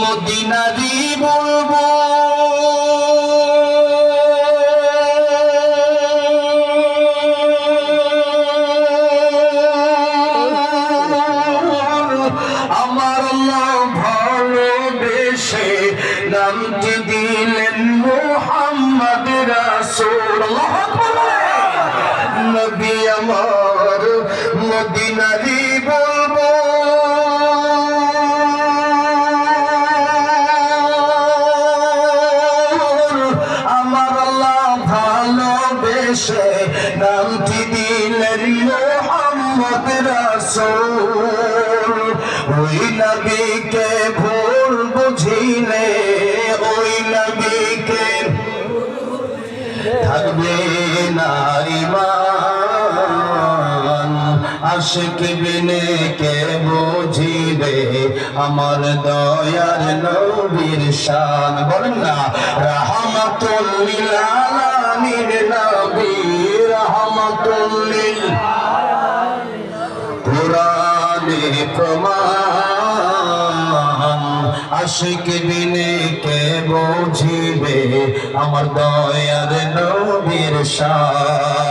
মদিনারি বলবো আমার আল্লাহ ভালোবেসে নামটি দিলেন মুহাম্মদ রাসূল। আল্লাহু আকবার। নবী আমার মদিনারি বলবো আমার আল্লাহ ভালোবেসে নামটি দিলেন মুহাম্মদ রাসূল। ওই নবীকে ভুল বুঝিলে ওই নবীকে থাকবে না ঈমান। আশিক বিনে কে বুঝিবে আমার দয়ার নবীর শান। বলেন না রাহমাতুল লিল আলামিন নবী রাহমাতুল লিল কুরআনে প্রমাণ। আশিক বিনে কে বুঝিবে আমার দয়ার নবীর শান।